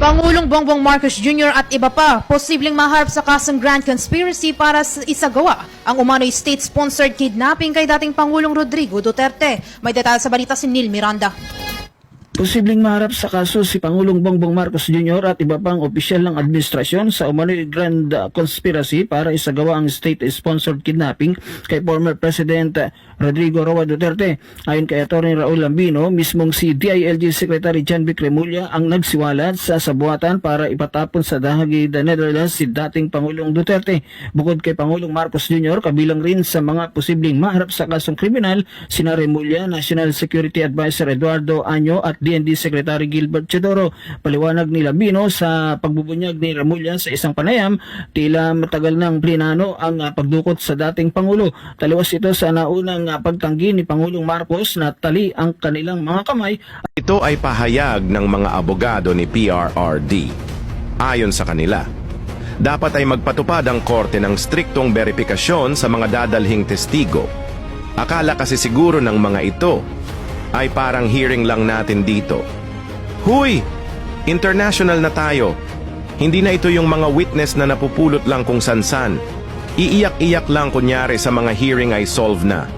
Pangulong Bongbong Marcos Jr. at iba pa posibleng maharap sa kasong Grand Conspiracy para isagawa ang umano'y state-sponsored kidnapping kay dating Pangulong Rodrigo Duterte. May detalye sa balita si Neil Miranda. Posibleng maharap sa kaso si Pangulong Bongbong Marcos Jr. at iba pang opisyal ng administrasyon sa umano'y grand conspiracy para isagawa ang state-sponsored kidnapping kay former President Rodrigo Roa Duterte. Ayon kay Atty. Raul Lambino, mismong si DILG Secretary John Vic Remulla ang nagsiwalat sa sabuatan para ipatapon sa The Hague, the Netherlands si dating Pangulong Duterte. Bukod kay Pangulong Marcos Jr., kabilang rin sa mga posibleng maharap sa kasong kriminal sina Remulla, National Security Advisor Eduardo Año at DND Secretary Gilbert Chodoro. Paliwanag ni Lambino sa pagbubunyag ni Remulla sa isang panayam, tila matagal nang plinano ang pagdukot sa dating Pangulo. Taliwas ito sa naunang pagtanggi ni Pangulong Marcos na tali ang kanilang mga kamay. Ito ay pahayag ng mga abogado ni PRRD. Ayon sa kanila, dapat ay magpatupad ang korte ng striktong beripikasyon sa mga dadalhing testigo. Akala kasi siguro ng mga ito ay parang hearing lang natin dito. Huy! International na tayo. Hindi na ito yung mga witness na napupulot lang kung san-san. Iiyak-iyak lang kunyari sa mga hearing ay solve na.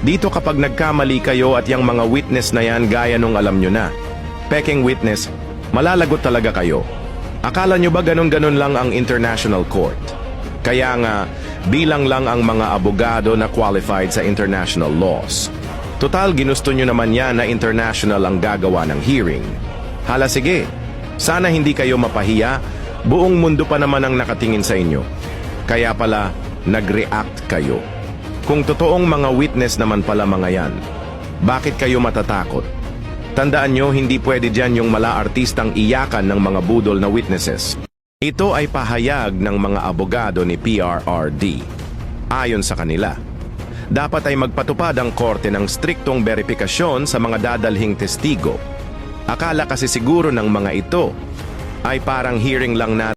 Dito kapag nagkamali kayo at yung mga witness na yan gaya nung alam nyo na, peking witness, malalagot talaga kayo. Akala nyo ba ganun-ganun lang ang international court? Kaya nga, bilang lang ang mga abogado na qualified sa international laws. Total, ginusto nyo naman yan na international ang gagawa ng hearing. Hala sige, sana hindi kayo mapahiya, buong mundo pa naman ang nakatingin sa inyo. Kaya pala, nag-react kayo. Kung totoong mga witness naman pala mga yan, bakit kayo matatakot? Tandaan nyo, hindi pwede dyan yung mala-artistang iyakan ng mga budol na witnesses. Ito ay pahayag ng mga abogado ni PRRD. Ayon sa kanila, dapat ay magpatupad ang korte ng striktong beripikasyon sa mga dadalhing testigo. Akala kasi siguro ng mga ito ay parang hearing lang natin.